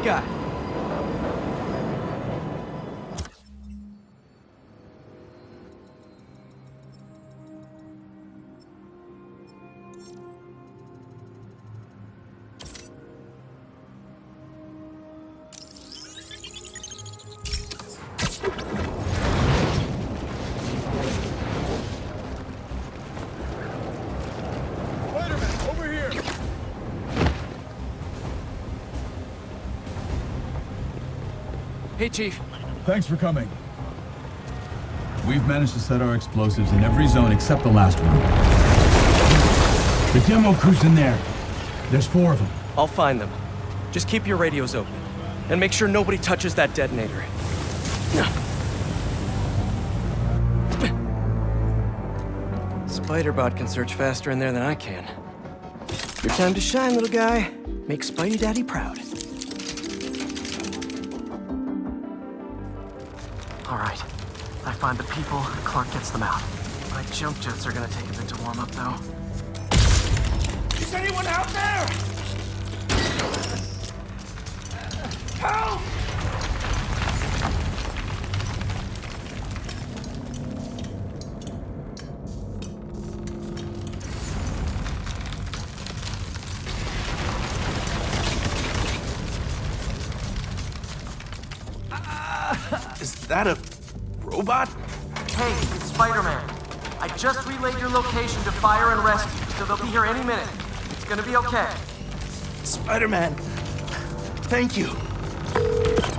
got? Hey, Chief. Thanks for coming. We've managed to set our explosives in every zone except the last one. The demo crew's in there. There's 4 of them. I'll find them. Just keep your radios open. And make sure nobody touches that detonator. Spider-Bot can search faster in there than I can. Your time to shine, little guy. Make Spidey Daddy proud. All right. I find the people, Clarke gets them out. My jump jets are gonna take a bit to warm up, though. Is anyone out there? Help! Is that a robot? Hey, it's Spider-Man. I just relayed your location to fire and rescue, so they'll be here any minute. It's gonna be okay. Spider-Man. Thank you.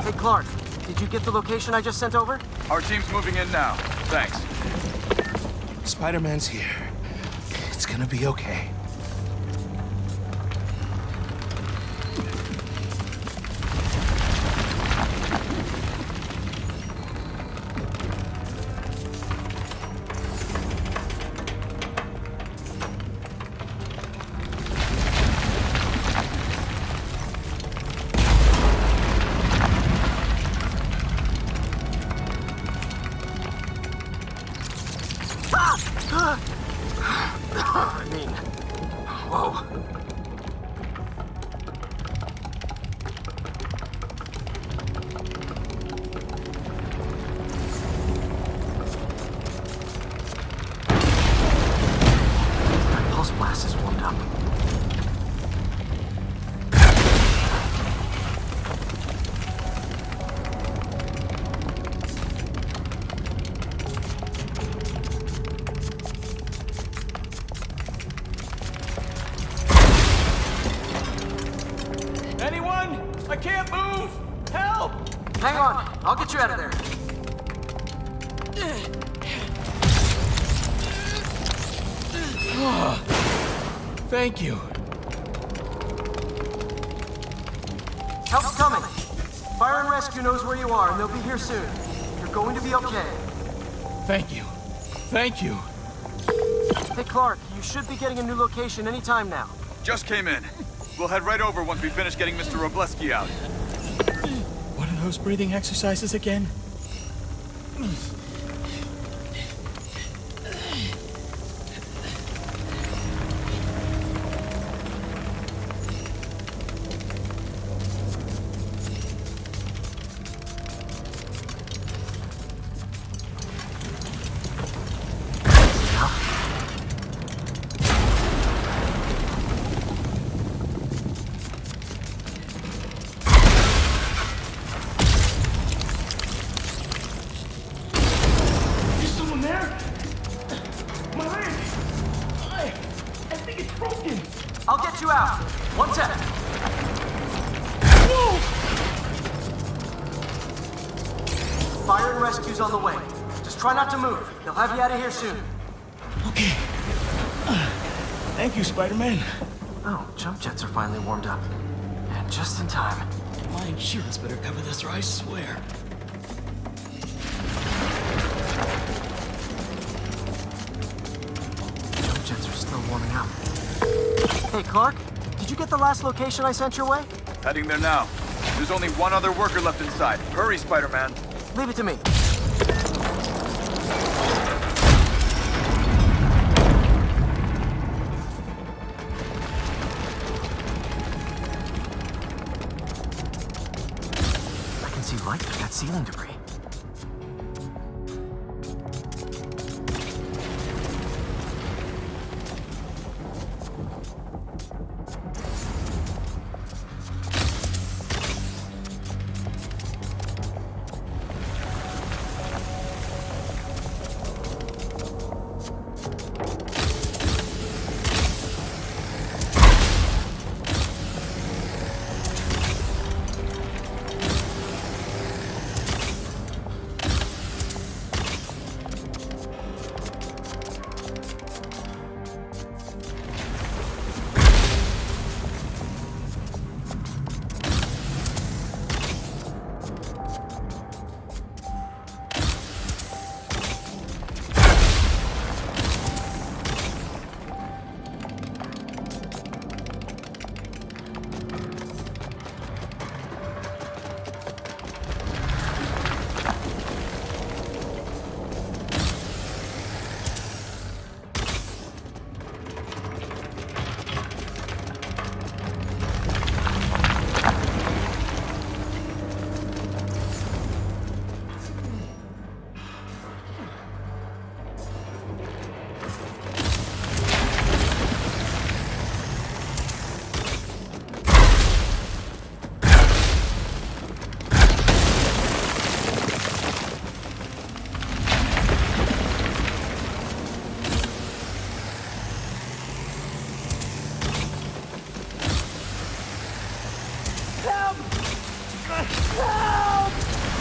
Hey, Clarke, did you get the location I just sent over? Our team's moving in now. Thanks. Spider-Man's here. It's gonna be okay. I can't move! Help! Hang on, I'll get you out of there. Thank you. Help's coming. Fire and Rescue knows where you are, and they'll be here soon. You're going to be okay. Thank you. Thank you. Hey, Clarke, you should be getting a new location any time now. Just came in. We'll head right over once we finish getting Mr. Robleski out. What are those breathing exercises again? I'll get you out. One sec. Whoa! Fire and Rescue's on the way. Just try not to move. They'll have you out of here soon. Okay. Thank you, Spider-Man. Oh, jump jets are finally warmed up. And just in time. My insurance better cover this, or I swear. Jump jets are still warming up. Hey, Clarke, did you get the last location I sent your way? Heading there now. There's only one other worker left inside. Hurry, Spider-Man. Leave it to me. healing debris.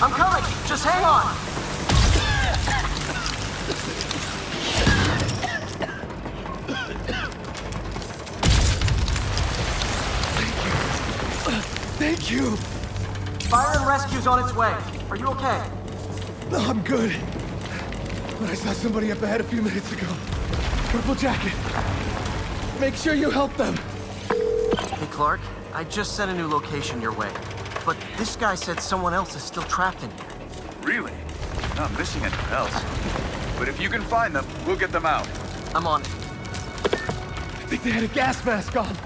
I'm coming! Just hang on! Thank you. Fire and rescue's on its way. Are you okay? No, I'm good. But I saw somebody up ahead a few minutes ago. Purple jacket. Make sure you help them. Hey, Clarke. I just sent a new location your way. But this guy said someone else is still trapped in here. Really? Not missing anyone else. But if you can find them, we'll get them out. I'm on it. I think they had a gas mask on.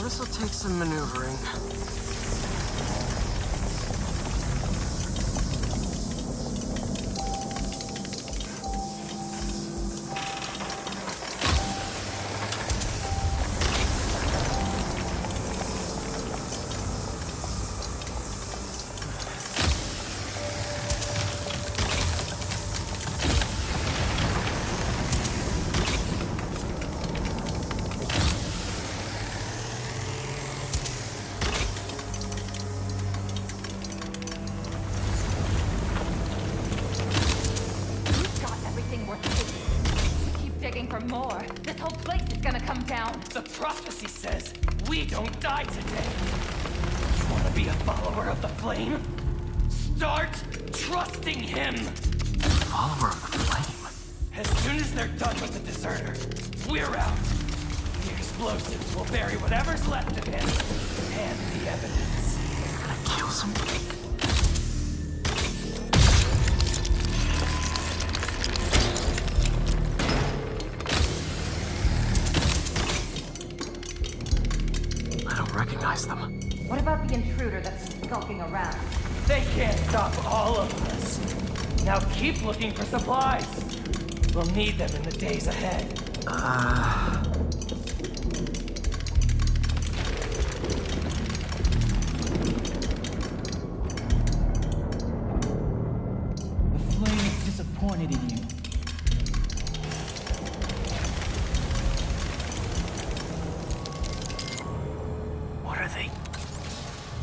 This'll take some maneuvering. The prophecy says we don't die today. You want to be a follower of the flame? Start trusting him! Follower of the flame? As soon as they're done with the deserter, we're out. The explosives will bury whatever's left of him and the evidence. You're gonna kill somebody? Them. What about the intruder that's skulking around? They can't stop all of us. Now keep looking for supplies. We'll need them in the days ahead. The flame is disappointed in you.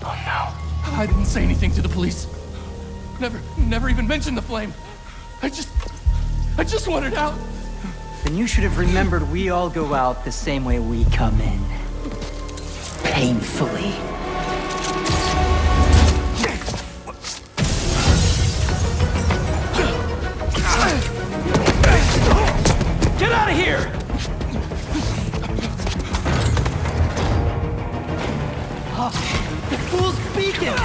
Oh no. I didn't say anything to the police. Never even mentioned the flame. I just wanted out. Then you should have remembered we all go out the same way we come in. Painfully. Get out of here! The fool's beacon!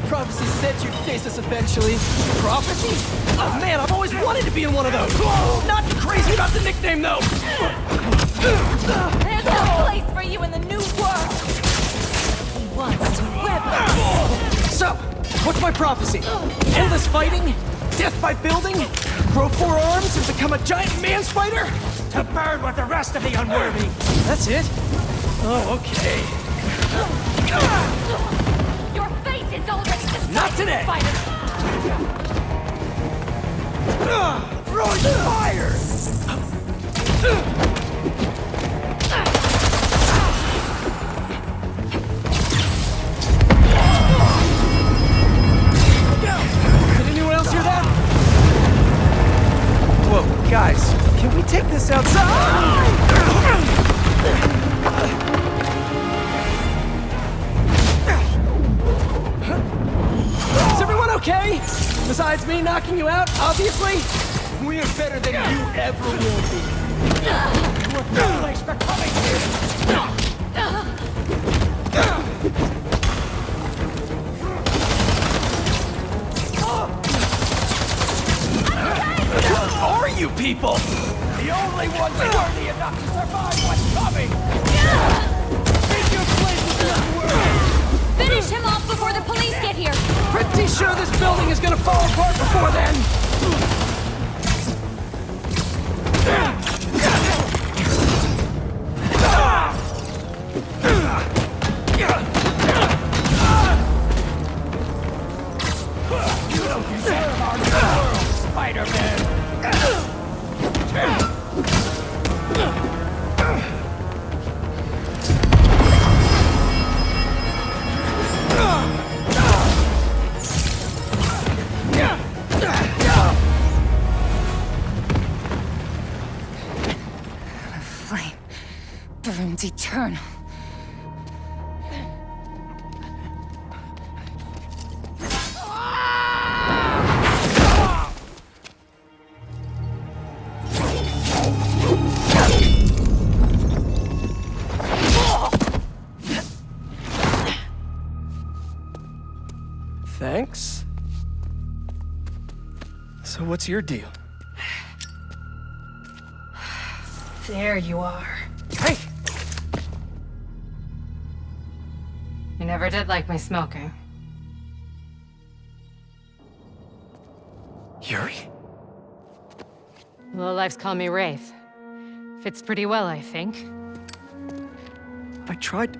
Prophecy said you'd face us eventually. Prophecy? Oh man, I've always wanted to be in one of those! Not crazy about the nickname, though! There's no place for you in the new world! He wants to whip us! So, what's my prophecy? Endless fighting? Death by building? Grow 4 arms and become a giant man spider? To burn with the rest of the unworthy! That's it? Oh, okay. Your fate is already decided, Not today! Spider! Throwing fire! Did anyone else hear that? Whoa, guys, can we take this outside? Is everyone okay? Besides me knocking you out, obviously? We're better than you ever will be. You're no place for coming here! What are you people? The only ones worthy enough to survive what's coming! Take your places in the world! Finish him off before the police get here! Pretty sure this building is gonna fall apart before then! You don't deserve our new world, Spider-Man! Flame burns eternal. Thanks. So what's your deal? There you are. Hey! You never did like my smoking. Yuri? Lowlifes call me Wraith. Fits pretty well, I think. I tried...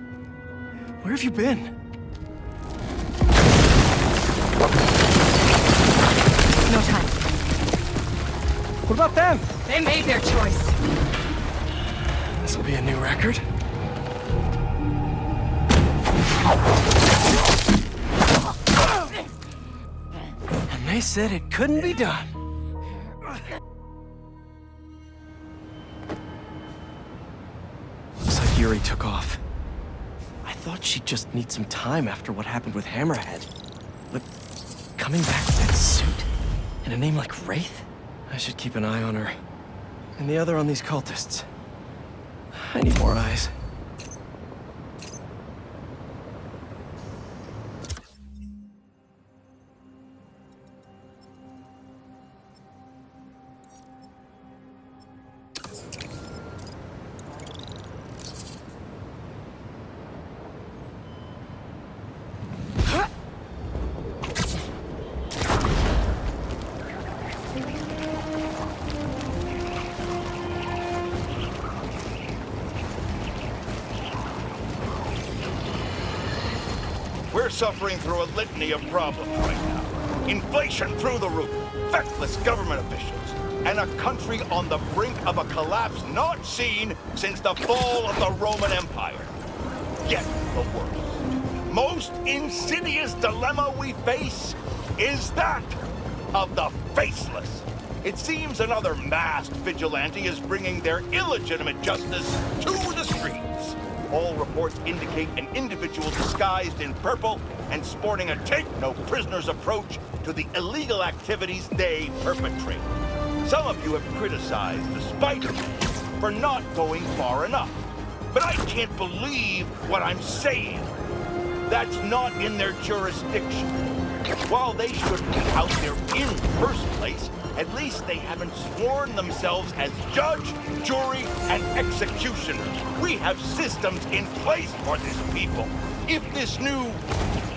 Where have you been? No time. What about them? They made their choice. This'll be a new record. And they said it couldn't be done. Looks like Yuri took off. I thought she'd just need some time after what happened with Hammerhead. But coming back with that suit and a name like Wraith? I should keep an eye on her. And the other on these cultists. I need more eyes. We're suffering through a litany of problems right now. Inflation through the roof, feckless government officials, and a country on the brink of a collapse not seen since the fall of the Roman Empire. Yet the worst, most insidious dilemma we face is that of the faceless. It seems another masked vigilante is bringing their illegitimate justice to the streets. All reports indicate an individual disguised in purple and sporting a take-no-prisoners approach to the illegal activities they perpetrate. Some of you have criticized the Spider-Man for not going far enough. But I can't believe what I'm saying. That's not in their jurisdiction. While they shouldn't be out there in the first place, at least they haven't sworn themselves as judge, jury, and executioner. We have systems in place for this people. If this new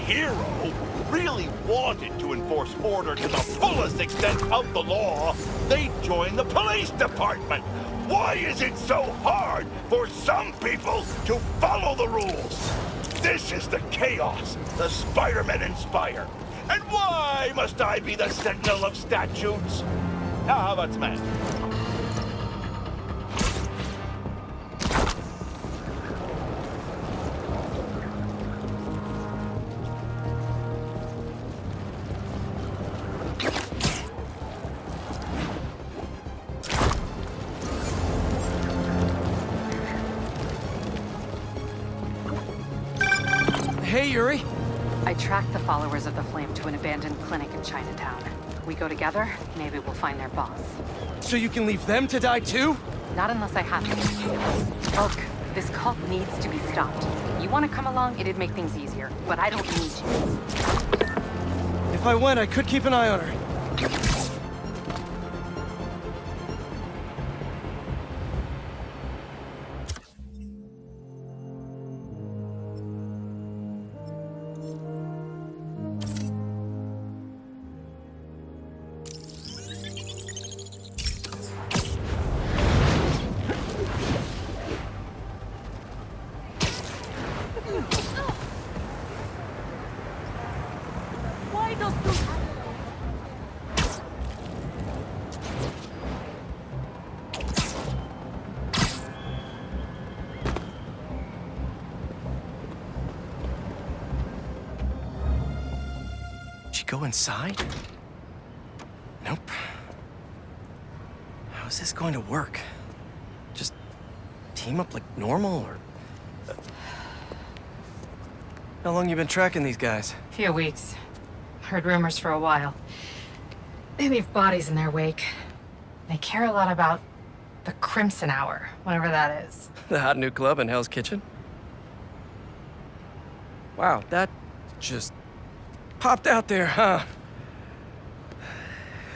hero really wanted to enforce order to the fullest extent of the law, they'd join the police department. Why is it so hard for some people to follow the rules? This is the chaos the Spider-Men inspire. And why must I be the sentinel of statutes? Now, how about Smash? Hey, Yuri. I tracked the followers of the Flame to an abandoned clinic in Chinatown. We go together, maybe we'll find their boss. So you can leave them to die too? Not unless I have to. Look, this cult needs to be stopped. You want to come along, it'd make things easier, but I don't need you. If I went, I could keep an eye on her. Go inside? Nope. How's this going to work? Just team up like normal, or... How long you been tracking these guys? Few weeks. Heard rumors for a while. They leave bodies in their wake. They care a lot about the Crimson Hour, whatever that is. The hot new club in Hell's Kitchen? Wow, that just popped out there, huh?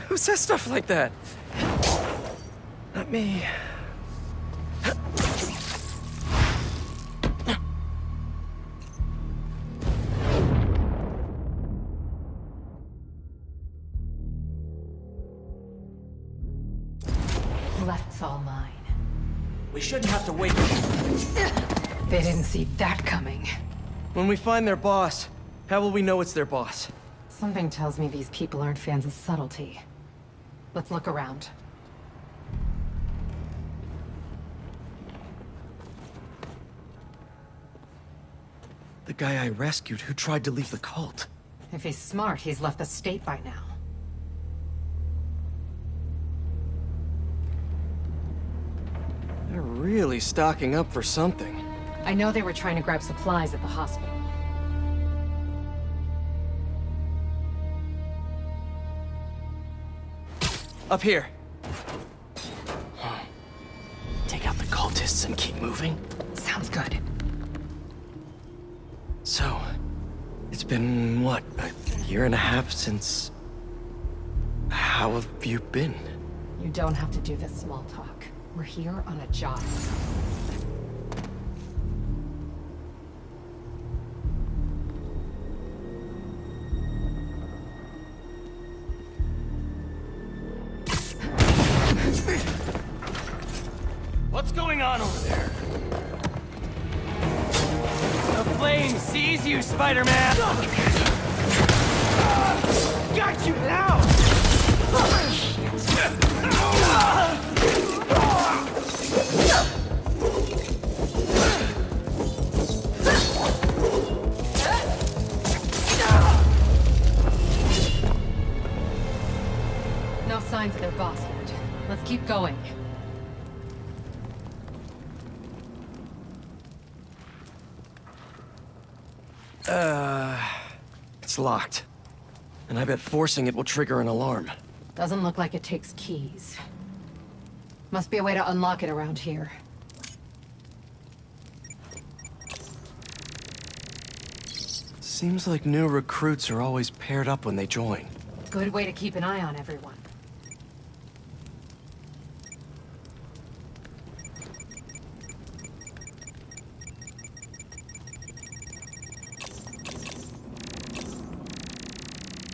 Who says stuff like that? Not me. Left's all mine. We shouldn't have to wait. They didn't see that coming. When we find their boss, how will we know it's their boss? Something tells me these people aren't fans of subtlety. Let's look around. The guy I rescued who tried to leave the cult. If he's smart, he's left the state by now. They're really stocking up for something. I know they were trying to grab supplies at the hospital. Up here. Take out the cultists and keep moving? Sounds good. So, it's been, what, a year and a half since... How have you been? You don't have to do this small talk. We're here on a job. What's going on over there? The flame sees you, Spider-Man! Got you now! Keep going. It's locked. And I bet forcing it will trigger an alarm. Doesn't look like it takes keys. Must be a way to unlock it around here. Seems like new recruits are always paired up when they join. Good way to keep an eye on everyone.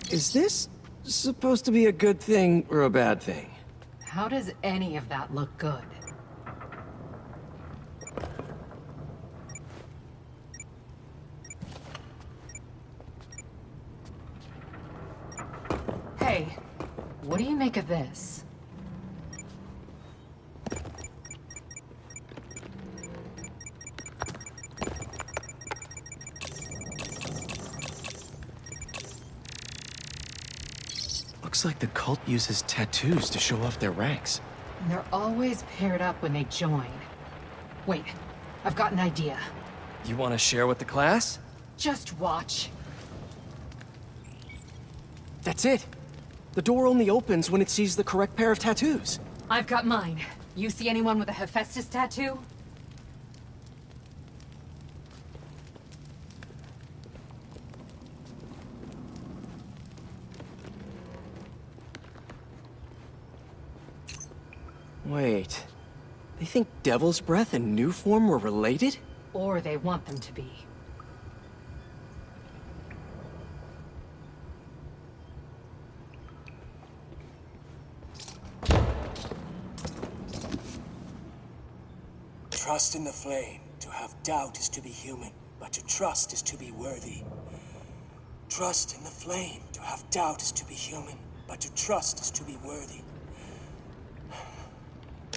Is this supposed to be a good thing or a bad thing? How does any of that look good? Hey, what do you make of this? Looks like the cult uses tattoos to show off their ranks. And they're always paired up when they join. Wait, I've got an idea. You want to share with the class? Just watch. That's it. The door only opens when it sees the correct pair of tattoos. I've got mine. You see anyone with a Hephaestus tattoo? Wait. They think Devil's Breath and New Form were related? Or they want them to be. Trust in the flame. To have doubt is to be human, but to trust is to be worthy. Trust in the flame. To have doubt is to be human, but to trust is to be worthy.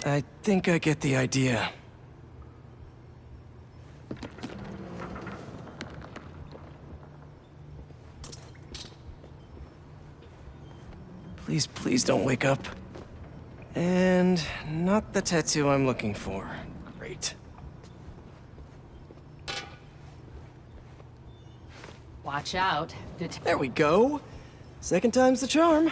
I think I get the idea. Please, please don't wake up. And not the tattoo I'm looking for. Great. Watch out. There we go. Second time's the charm.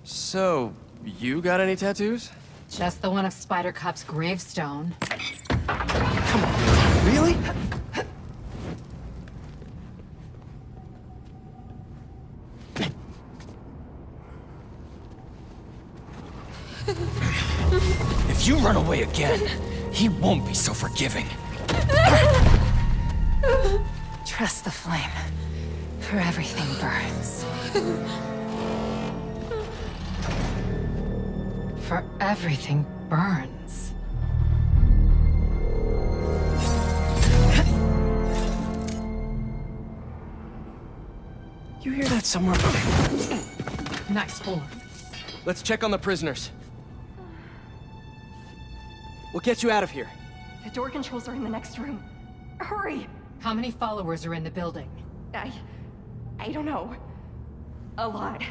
So, you got any tattoos? Just the one of Spider Cop's gravestone. Come on, really? If you run away again, he won't be so forgiving. Trust the flame, for everything burns. For everything burns. You hear that somewhere? Nice form. Let's check on the prisoners. We'll get you out of here. The door controls are in the next room. Hurry! How many followers are in the building? I don't know. A lot.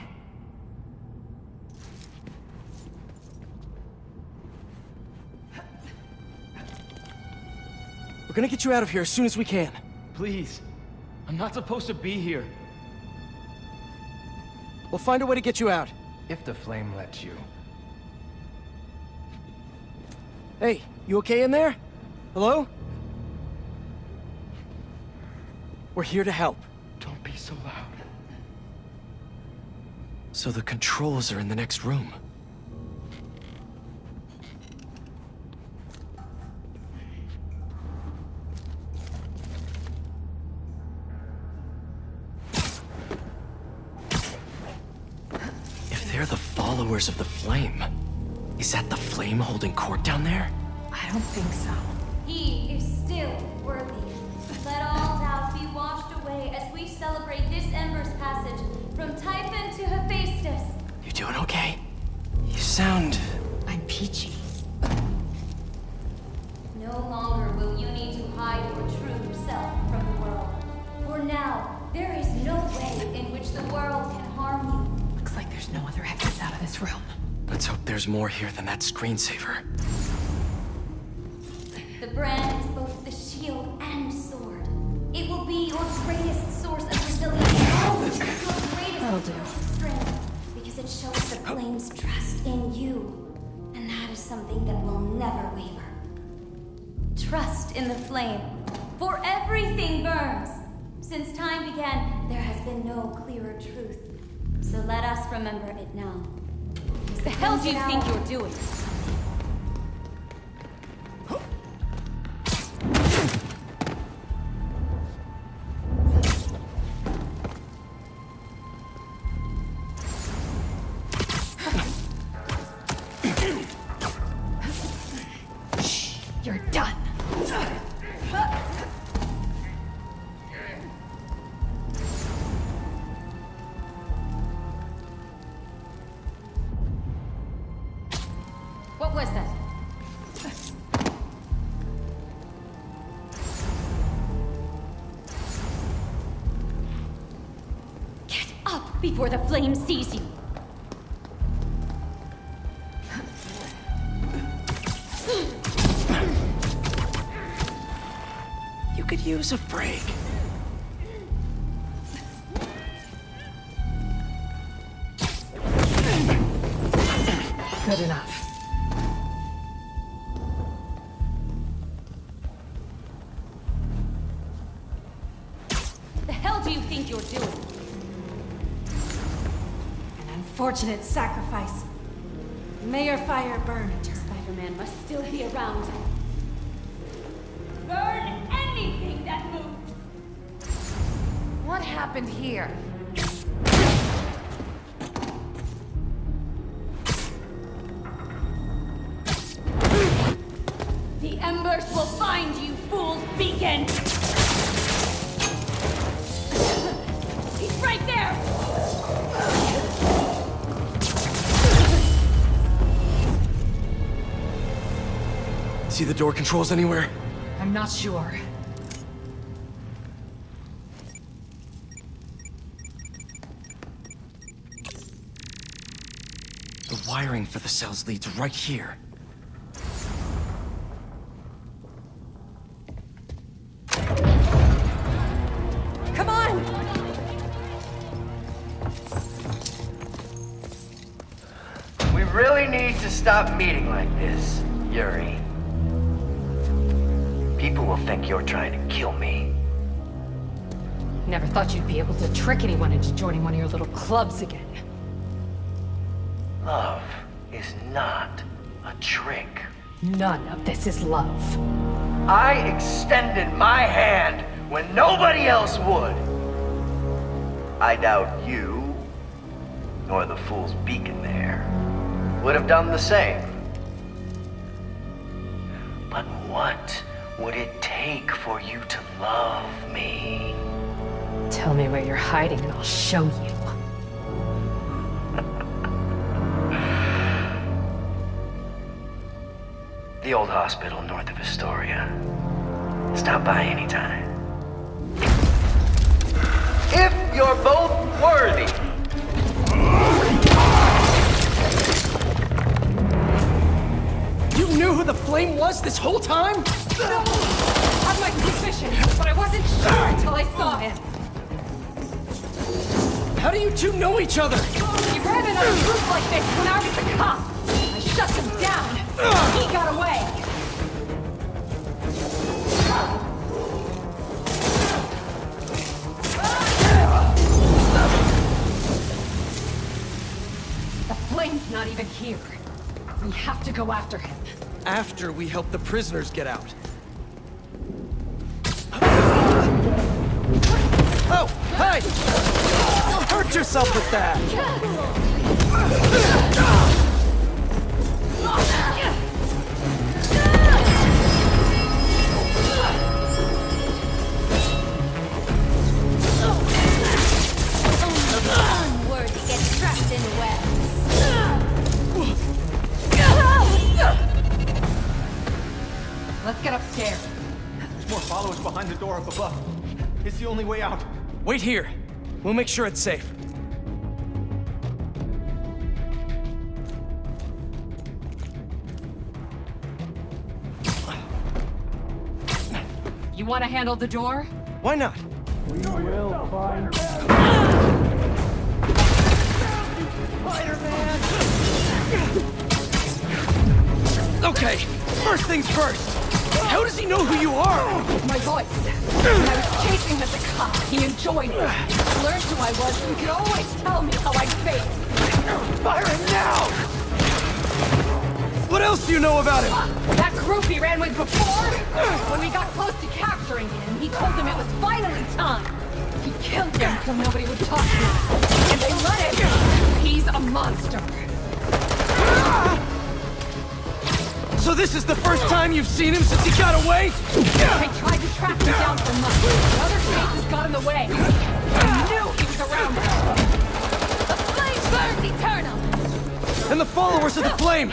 We're gonna get you out of here as soon as we can. Please. I'm not supposed to be here. We'll find a way to get you out. If the flame lets you. Hey, you okay in there? Hello? We're here to help. Don't be so loud. So the controls are in the next room. If they're the followers of the flame, is that the flame holding court down there? I don't think so. He is still worthy. Let all doubt be washed away as we celebrate this Ember's passage from Typhon to Hephaestus. You doing okay? You sound... I'm peachy. No longer will you need to hide your true self. this room. Let's hope there's more here than that screensaver. The brand is both the shield and sword. It will be your greatest source of resilience. Your greatest strength. Because it shows the flame's trust in you. And that is something that will never waver. Trust in the flame. For everything burns. Since time began, there has been no clearer truth. So let us remember it now. What the hell do you think you're doing? You're done. What was that? Get up before the flame sees you. You could use a break. Good enough. The hell do you think you're doing? An unfortunate sacrifice. May your fire burn eternally. Spider-Man must still be around. Burn anything that moves! What happened here? The embers will find you, fool's beacon! He's right there! See the door controls anywhere? I'm not sure. The wiring for the cells leads right here. Come on! We really need to stop meeting like this, Yuri. People will think you're trying to kill me. Never thought you'd be able to trick anyone into joining one of your little clubs again. Love is not a trick. None of this is love. I extended my hand when nobody else would. I doubt you, nor the fool's beacon there, would have done the same. But what would it take for you to love me? Tell me where you're hiding and I'll show you. The old hospital north of Astoria. Stop by anytime. If you're both worthy. You knew who the flame was this whole time? No! I had my suspicions, but I wasn't sure until I saw him. How do you two know each other? He ran in on a group like this when I was a cop. I shut him down. He got away. The flame's not even here. We have to go after him. After we help the prisoners get out. Oh, hi! Don't hurt yourself with that! Words get trapped in webs. Let's get upstairs. There's more followers behind the door up above. It's the only way out. Wait here. We'll make sure it's safe. You want to handle the door? Why not? We will find Okay, first things first. How does he know who you are? My voice. When I was chasing him as a cop, he enjoyed it. Learned who I was, and he could always tell me how I'd fake. Fire him now! What else do you know about him? That group he ran with before? When we got close to capturing him, he told them it was finally time. He killed them so nobody would talk to him. And they let him. He's a monster. So this is the first time you've seen him since he got away? They tried to track me down for months, but other cases got in the way. I knew he was around us. The flame burns eternal! And the followers of the Flame,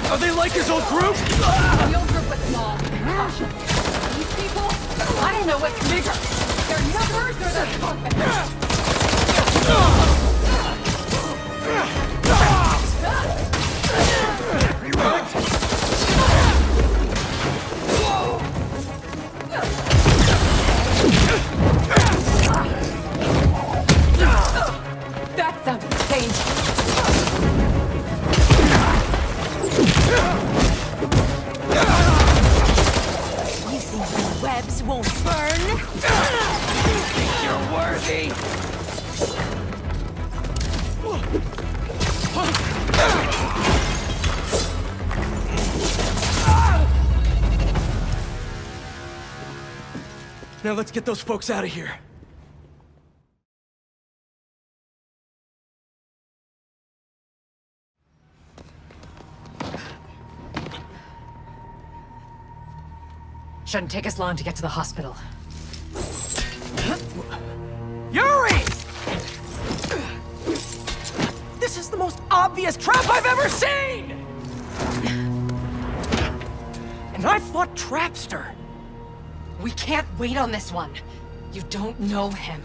are they like his old group? The old group was small, cautious. These people, I don't know what's bigger. Their numbers or their confidence. That sounds dangerous. You think the webs won't burn? Think you're worthy? Now let's get those folks out of here. Shouldn't take us long to get to the hospital. Yuri! This is the most obvious trap I've ever seen! And I fought Trapster. We can't wait on this one. You don't know him.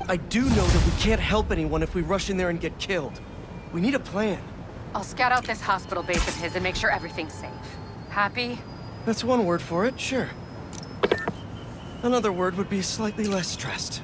I do know that we can't help anyone if we rush in there and get killed. We need a plan. I'll scout out this hospital base of his and make sure everything's safe. Happy? That's one word for it, sure. Another word would be slightly less stressed.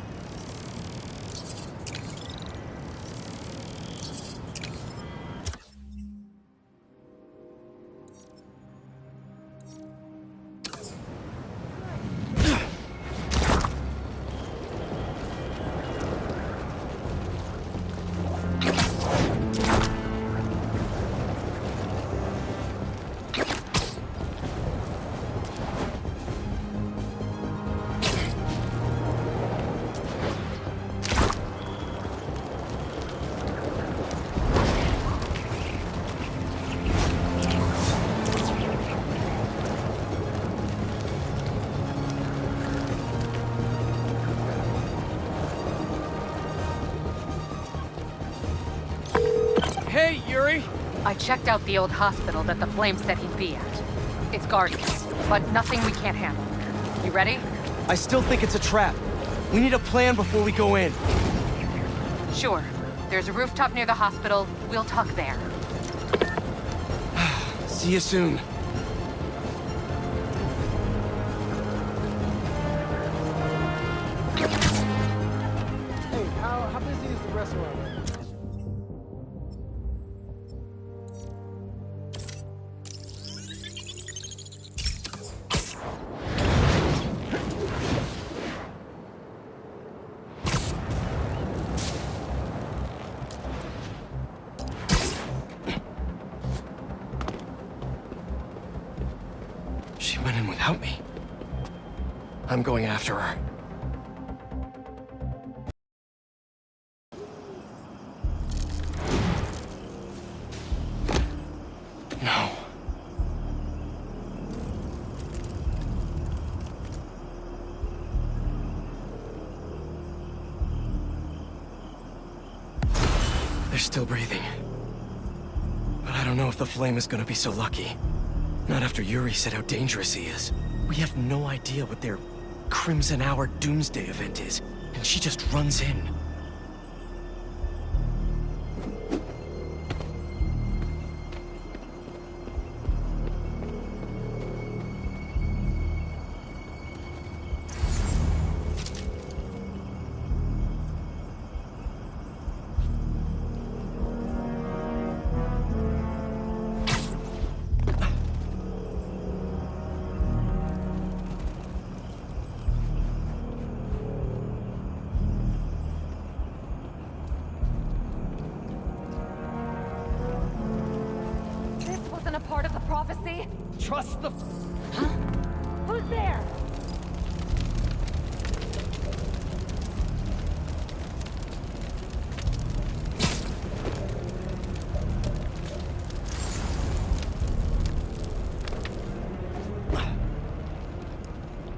Hey, Yuri! I checked out the old hospital that the Flame said he'd be at. It's guarded, but nothing we can't handle. You ready? I still think it's a trap. We need a plan before we go in. Sure. There's a rooftop near the hospital. We'll talk there. See you soon. Hey, how busy is the restaurant? She went in without me. I'm going after her. No. They're still breathing. But I don't know if the Flame is gonna be so lucky. Not after Yuri said how dangerous he is. We have no idea what their Crimson Hour Doomsday event is, and she just runs in. prophecy? Trust the... Who's there?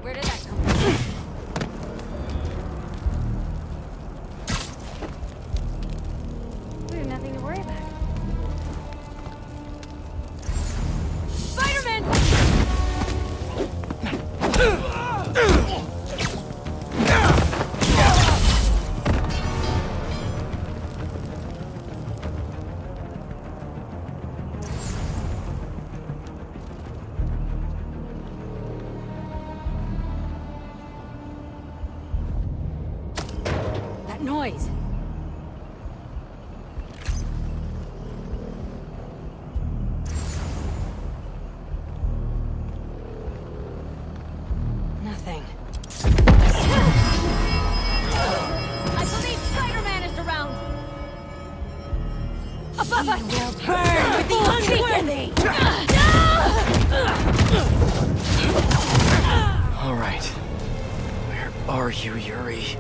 Where did that come from? We have nothing to worry about. That noise. Nothing. I believe Spider-Man is around! Above us! We will burn with the unworthy! All right. Where are you, Yuri?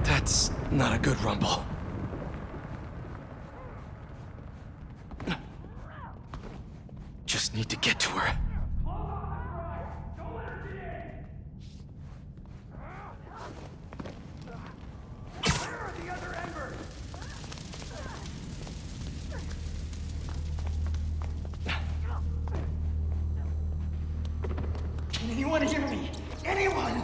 That's not a good rumble. Just need to get to her. Can anyone hear me? Anyone?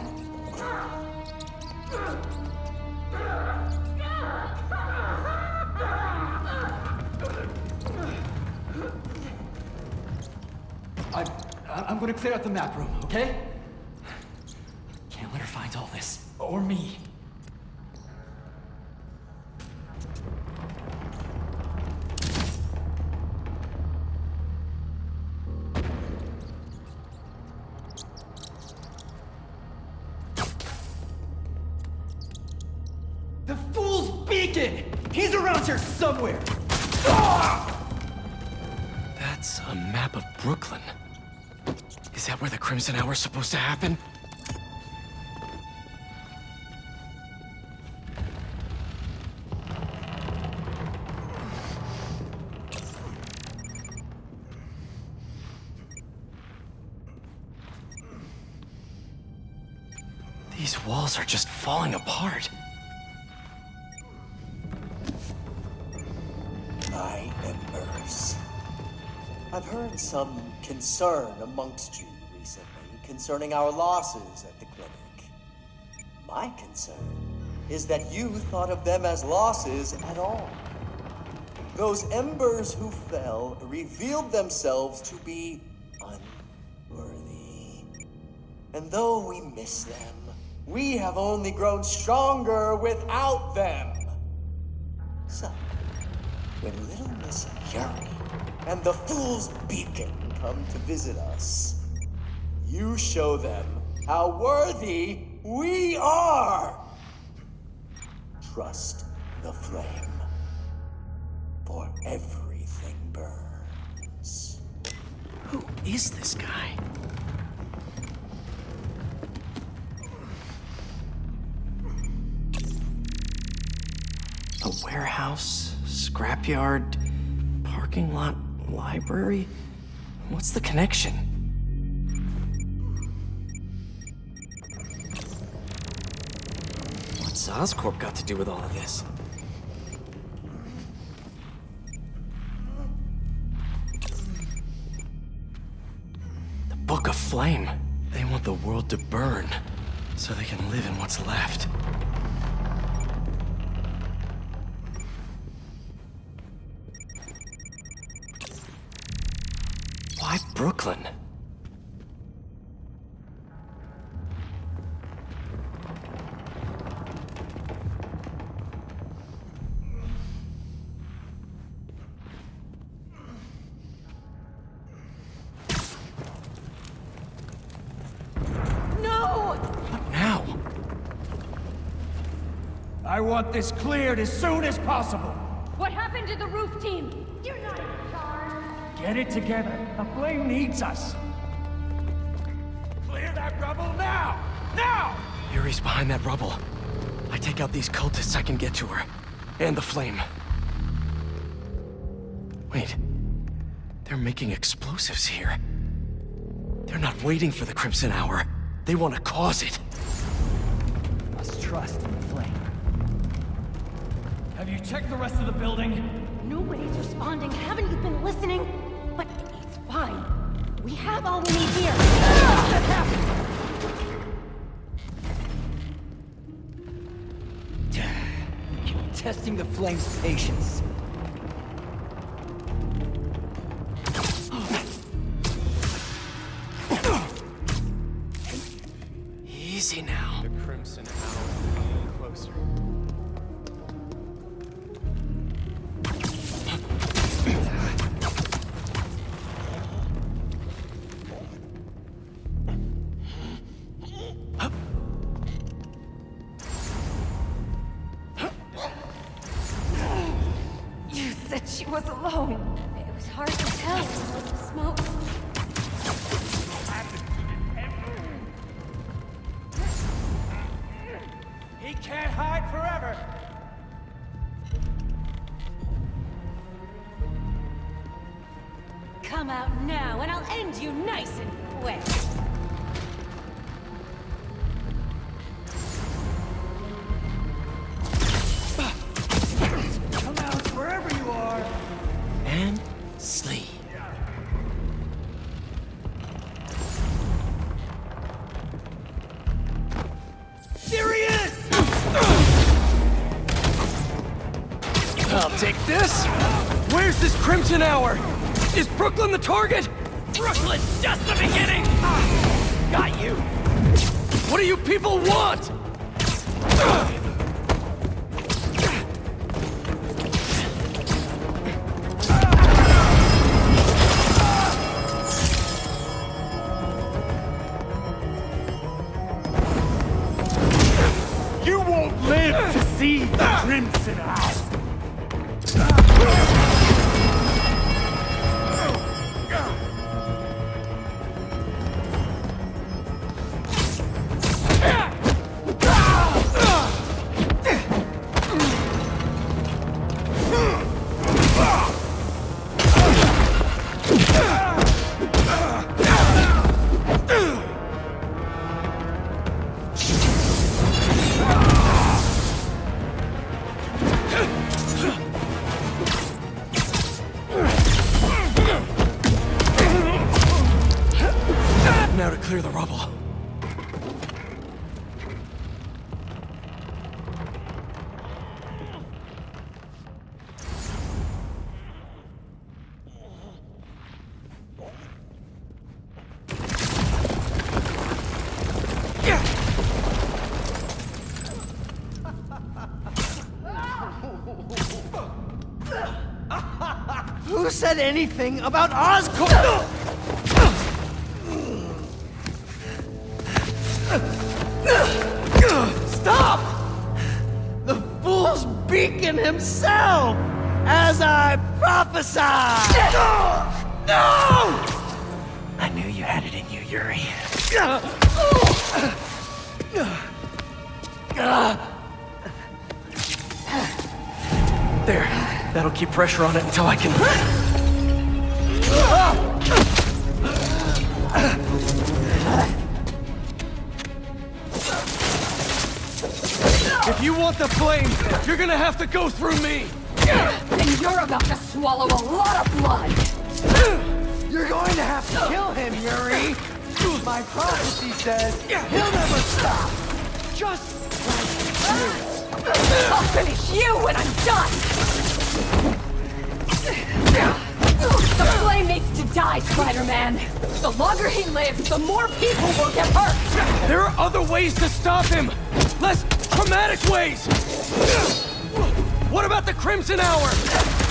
I'm gonna clear out the map room, okay? Can't let her find all this. Or me. The fool's beacon! He's around here somewhere! That's a map of Brooklyn. Is that where the Crimson Hour's supposed to happen? These walls are just falling apart. My embers. I've heard some concern amongst you recently concerning our losses at the clinic. My concern is that you thought of them as losses at all. Those embers who fell revealed themselves to be unworthy. And though we miss them, we have only grown stronger without them. So, when little Miss Yuri and the Fool's Beacon come to visit us, you show them how worthy we are. Trust the flame, for everything burns. Who is this guy? A warehouse, scrapyard, parking lot, library? What's the connection? What's Oscorp got to do with all of this? The Book of Flame. They want the world to burn, so they can live in what's left. Why Brooklyn? No! What now? I want this cleared as soon as possible. happened to the roof team? You're not in charge. Get it together. The flame needs us. Clear that rubble now! Now! Yuri's behind that rubble. I take out these cultists, I can get to her. And the flame. Wait. They're making explosives here. They're not waiting for the Crimson Hour. They want to cause it. Must trust in the flame. Have you checked the rest of the building? Nobody's responding. Haven't you been listening? But it's fine. We have all we need here. Testing the flame's patience. Easy now. The Crimson Hour getting closer. You said she was alone. It was hard to tell with the smoke. He can't hide forever. Come out now, and I'll end you nice and quick. Come out wherever you are. And sleep. There he is! I'll take this. Where's this Crimson Hour? Is Brooklyn the target? Brooklyn's just the beginning! Got you! What do you people want? You won't live to see the Crimson Hour. Now to clear the rubble. Who said anything about Oscorp? Stop! The fool's beacon himself, as I prophesied! No! I knew you had it in you, Yuri. There. That'll keep pressure on it until I can... If you want the flame, you're gonna have to go through me! And you're about to swallow a lot of blood! You're going to have to kill him, Yuri! My prophecy says he'll never stop! Just like you! I'll finish you when I'm done! The flame needs to die, Spider-Man! The longer he lives, the more people will get hurt! There are other ways to stop him! Less traumatic ways! What about the Crimson Hour?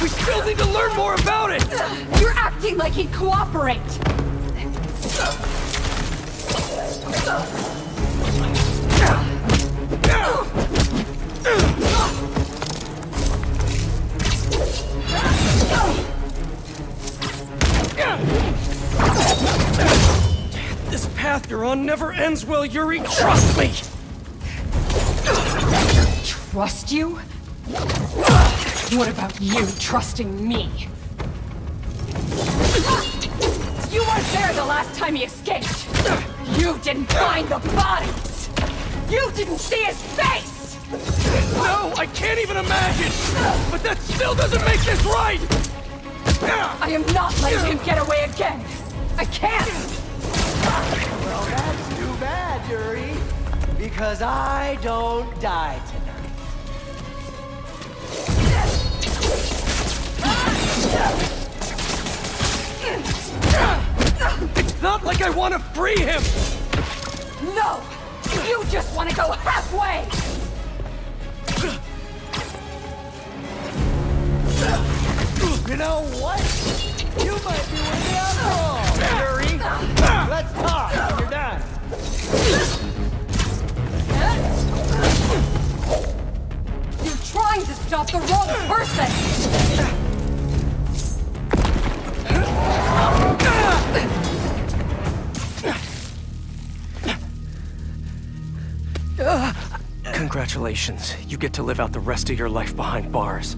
We still need to learn more about it! You're acting like he'd cooperate! run never ends well, Yuri. Trust me! Trust you? What about you trusting me? You weren't there the last time he escaped! You didn't find the bodies! You didn't see his face! No, I can't even imagine! But that still doesn't make this right! I am not letting him get away again! I can't! Well, that's too bad, Yuri. Because I don't die tonight. It's not like I want to free him! No! You just want to go halfway! You know what? You might be with me after all, Yuri. Let's talk when you're done. You're trying to stop the wrong person! Congratulations. You get to live out the rest of your life behind bars.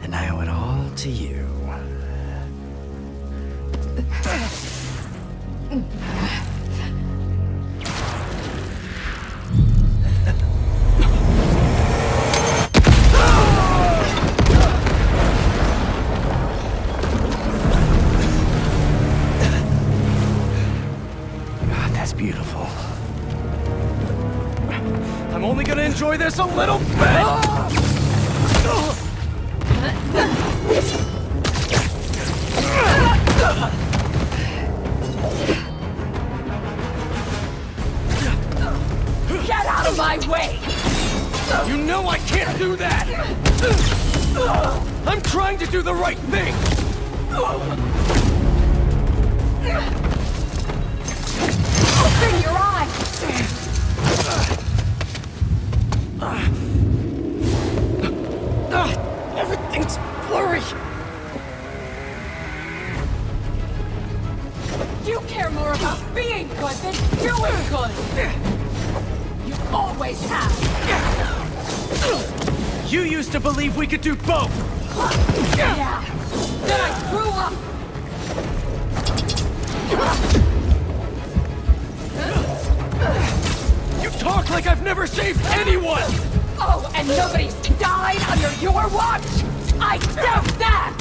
And I owe it all to you. That's beautiful. I'm only gonna enjoy this a little bit! Get out of my way! You know I can't do that! I'm trying to do the right thing! Open your eyes! Everything's blurry! You care more about being good than doing good! You always have! You used to believe we could do both! Yeah! Then I grew up! You talk like I've never saved anyone! Oh, and nobody's died under your watch? I doubt that!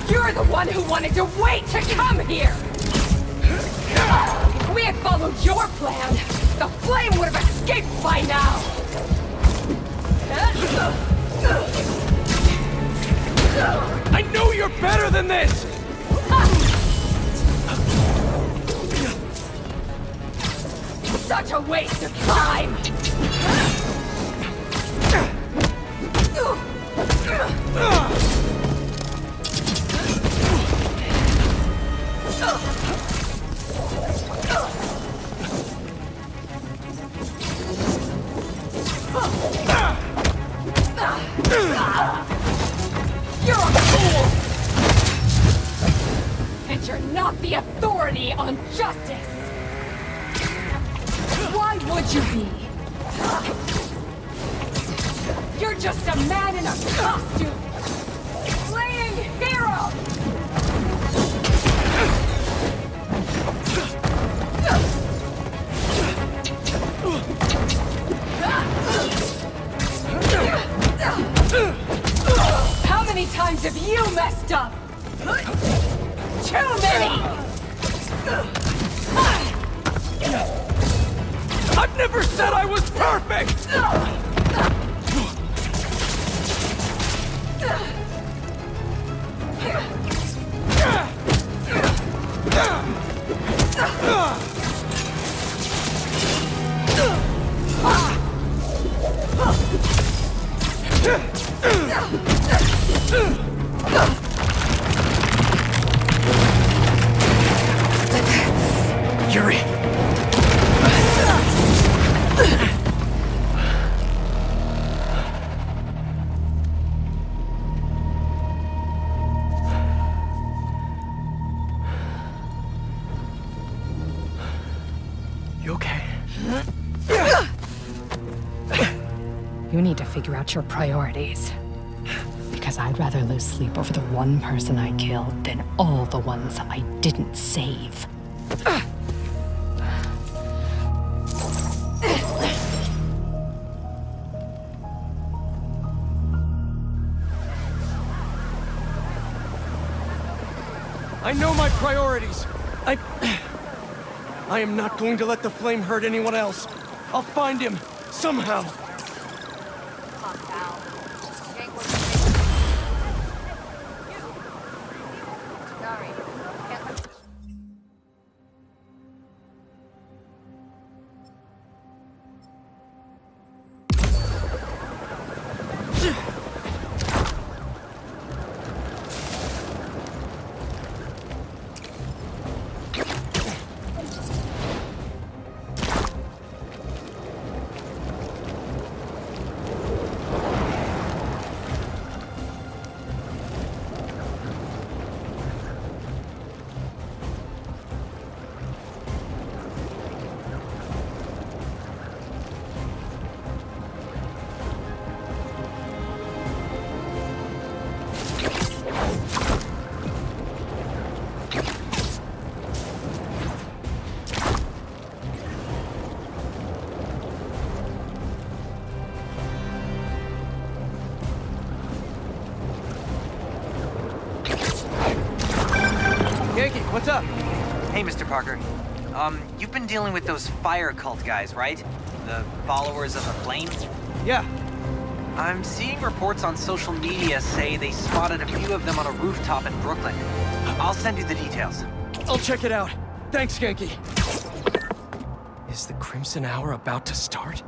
You're the one who wanted to wait to come here! If we had followed your plan, the flame would have escaped by now! I know you're better than this! Such a waste of time! You're a fool! And you're not the authority on justice! Why would you be? You're just a man in a costume! Playing hero! How many times have you messed up? Too many! I've never said I was perfect! Yuri! You need to figure out your priorities. Because I'd rather lose sleep over the one person I killed than all the ones I didn't save. I know my priorities. I am not going to let the flame hurt anyone else. I'll find him, somehow. What's up? Hey, Mr. Parker. You've been dealing with those fire cult guys, right? The followers of the flame? Yeah. I'm seeing reports on social media say they spotted a few of them on a rooftop in Brooklyn. I'll send you the details. I'll check it out. Thanks, Genki. Is the Crimson Hour about to start?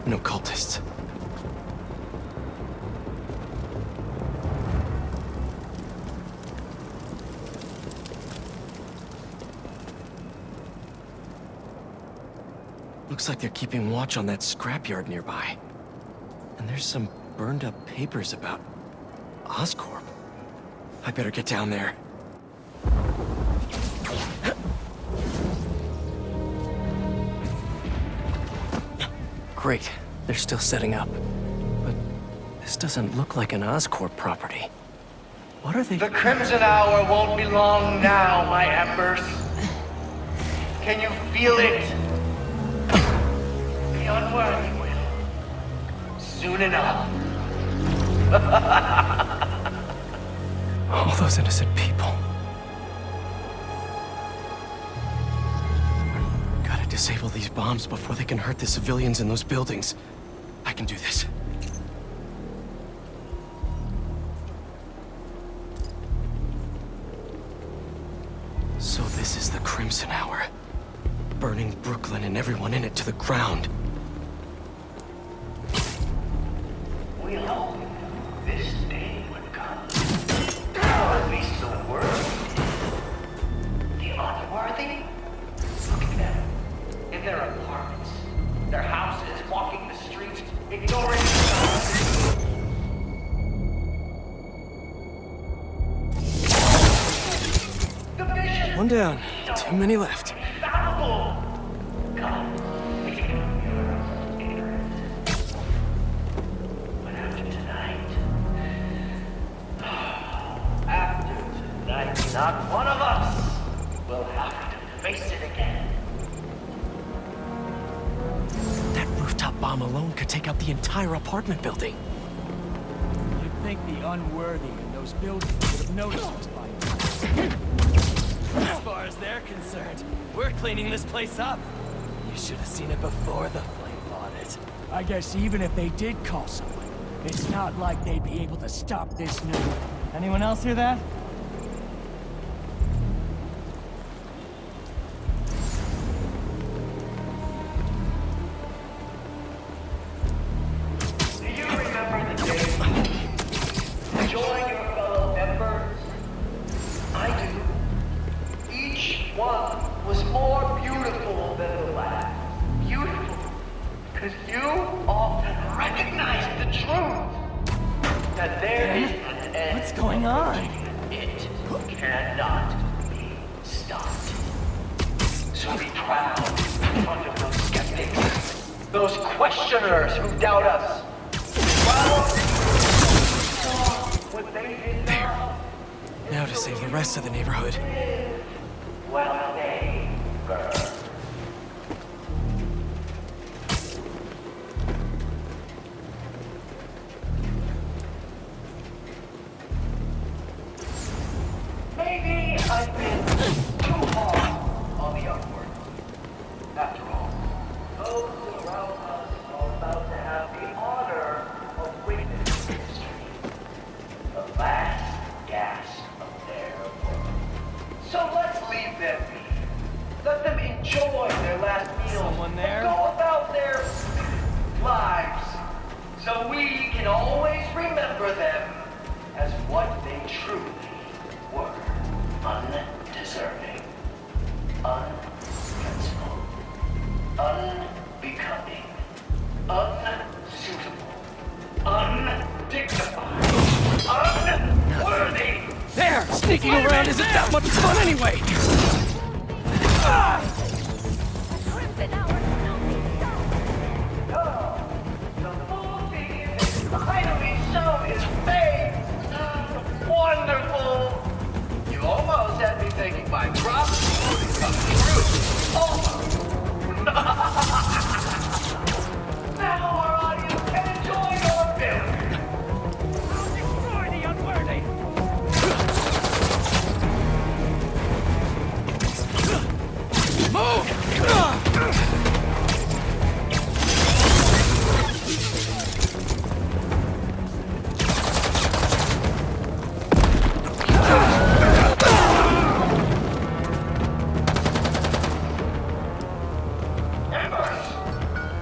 No cultists. Looks like they're keeping watch on that scrapyard nearby. And there's some burned up papers about Oscorp. I better get down there. Great. They're still setting up. But this doesn't look like an Oscorp property. What are they... The Crimson Hour won't be long now, my embers. Can you feel it? The unworthy will. Soon enough. All those innocent people. Gotta disable these bombs before they can hurt the civilians in those buildings. I can do this. So this is the Crimson Hour. Burning Brooklyn and everyone in it to the ground. We hoped this day would come. Or at least the worthy. The unworthy in their apartments, their houses, walking the streets, ignoring signs. One down. Too many left. Infallible! God. But after tonight, not one of us will have to face it again. That rooftop bomb alone could take out the entire apartment building. You'd think the unworthy in those buildings would have noticed us by now. As far as they're concerned, we're cleaning this place up. You should have seen it before the flame bought it. I guess even if they did call someone, it's not like they'd be able to stop this new... Anyone else hear that? Do you remember the day you joined your fellow members? I do. Each one was more beautiful than the last. Beautiful. Because you often recognized the truth. That there is an end. What's going on? It cannot be stopped. So be proud in front of those skeptics, those questioners who doubt us. Proud what they did there. Now to save the rest of the neighborhood. Well, neighbor. Maybe I've been too hard on the upward. After all, those around us are about to have the honor of witnessing history. The last gasp of their work. So let's leave them be. Let them enjoy their last meal. Someone there? And go about their lives. So we can always remember them as what they truly were. Undeserving, unprincipled, unbecoming, unsuitable, undignified, unworthy. There! Sneaking around isn't that much fun anyway! Finally shown his face! Wonderful! You almost had me thinking my prophecy would come true. Almost. Now our audience can enjoy your film. I'll destroy the unworthy. Move!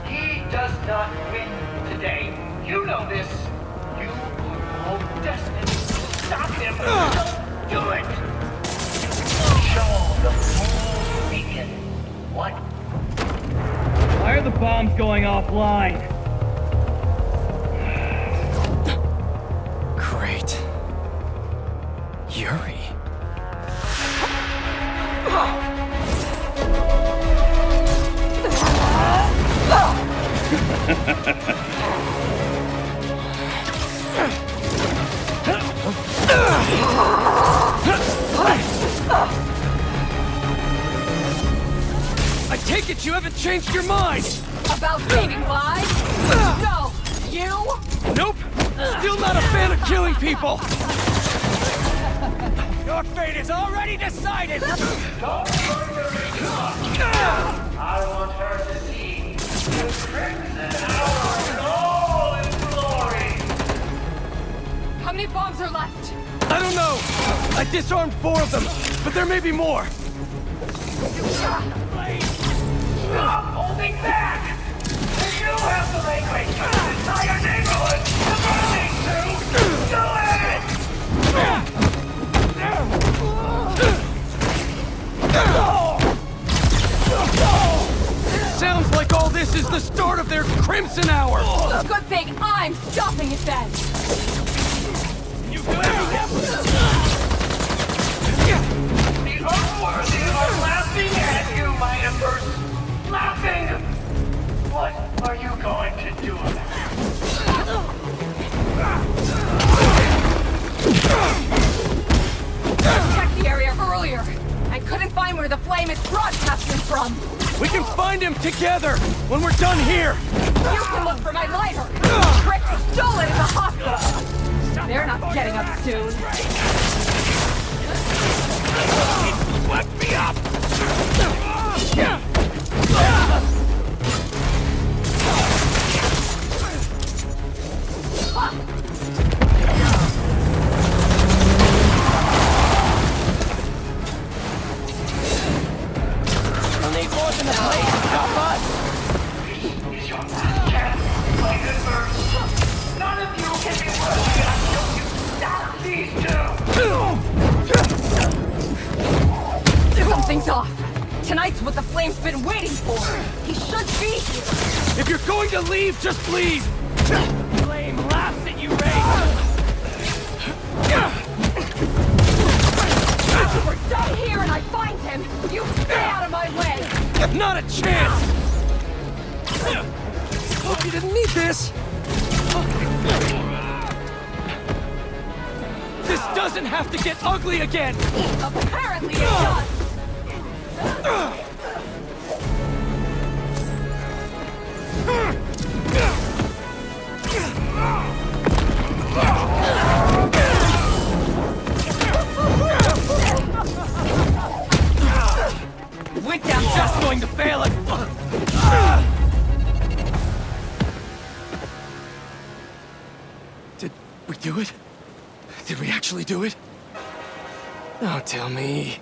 He does not win today. You know this. You are all destined to stop him. Don't do it. Show the full beacon. What? Why are the bombs going offline? Great. Yuri. I take it you haven't changed your mind! About saving lives? No! You? Nope! Still not a fan of killing people! Your fate is already decided! I want her to see the crimson hour in all its glory. How many bombs are left? I don't know! I disarmed 4 of them, but there may be more! Stop holding back! You have the language of this entire neighborhood demanding to do it! Sounds like all this is the start of their Crimson Hour! Good thing I'm stopping it then! You The unworthy are laughing at you, my embers! Laughing! What are you going to do about it? I checked the area earlier. I couldn't find where the flame is broadcasting from. We can find him together when we're done here! You can look for my lighter! Rick stole it in the hospital! They're not getting up soon. Let me up! We'll need more than a blade to stop us! Is your last chance, my embers? None of you can be worthy until you stop these two! Something's off. Tonight's what the flame's been waiting for. He should be here. If you're going to leave, just leave! Flame laughs at you, Ray! If we're done here and I find him, you stay out of my way! Not a chance! Hope you didn't need this! This doesn't have to get ugly again! Apparently it does! Went down just going to fail it! Did we do it? Did we actually do it? Oh, tell me.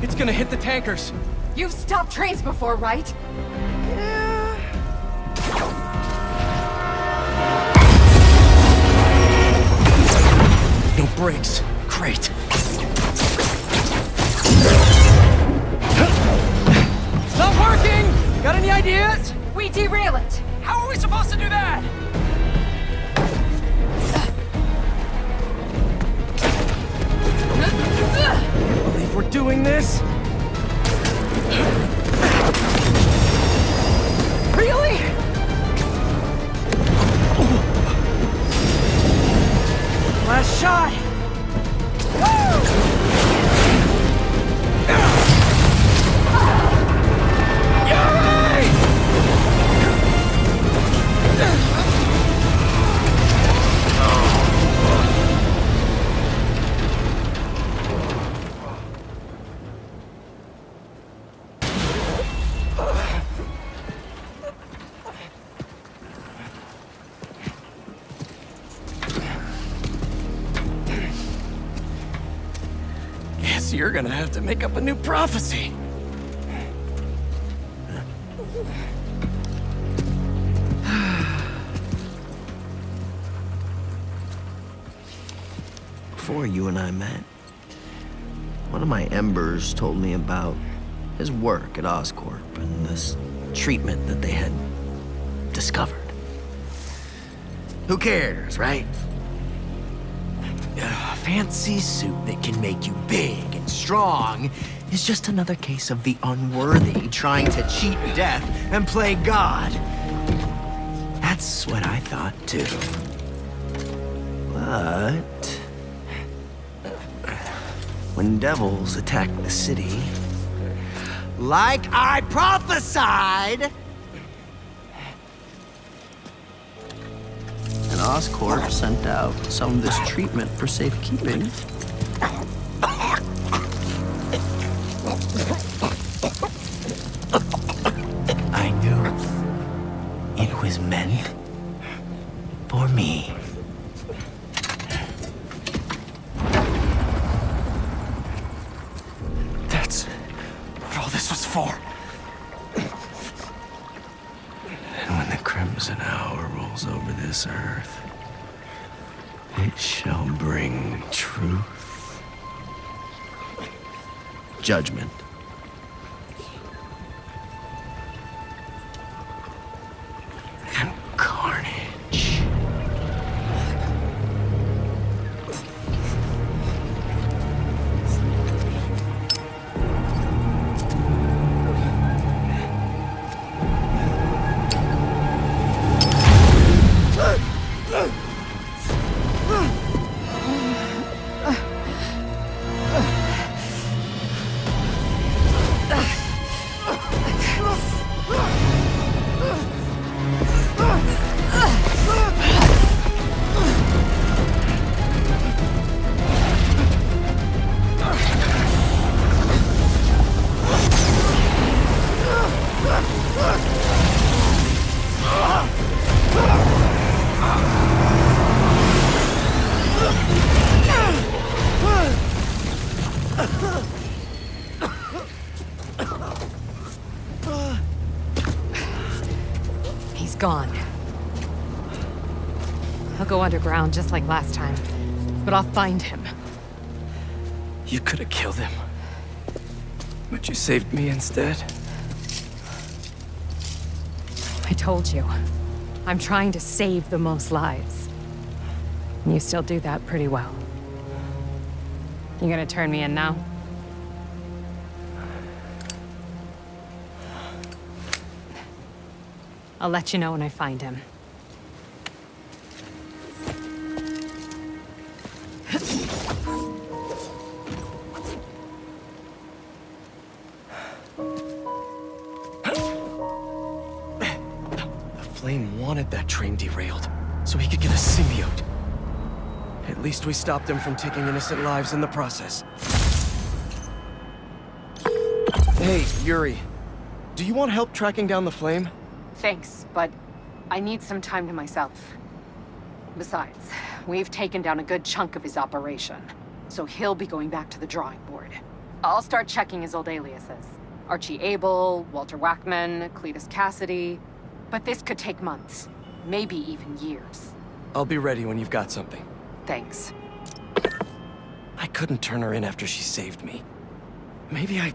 It's gonna hit the tankers. You've stopped trains before, right? No brakes. Great. It's not working! Got any ideas? We derail it. How are we supposed to do that? I believe we're doing this. Really? Last shot! Yuri! Guess you're gonna have to make up a new prophecy. Before you and I met, one of my embers told me about his work at Oscorp and this treatment that they had discovered. Who cares, right? A fancy suit that can make you big and strong is just another case of the unworthy trying to cheat death and play God. That's what I thought too. But when devils attack the city, like I prophesied, and Oscorp sent out some of this treatment for safekeeping. I knew it was meant for me. That's what all this was for. And when the Crimson Hour rolls over this earth, It shall bring truth, judgment, and carnage. Gone. I'll go underground just like last time, but I'll find him. You could have killed him, but you saved me instead. I told you, I'm trying to save the most lives. And you still do that pretty well. You gonna turn me in now? I'll let you know when I find him. The Flame wanted that train derailed, so he could get a symbiote. At least we stopped him from taking innocent lives in the process. Hey, Yuri. Do you want help tracking down the Flame? Thanks, but I need some time to myself. Besides, we've taken down a good chunk of his operation, so he'll be going back to the drawing board. I'll start checking his old aliases. Archie Abel, Walter Wackman, Cletus Cassidy. But this could take months, maybe even years. I'll be ready when you've got something. Thanks. I couldn't turn her in after she saved me. Maybe I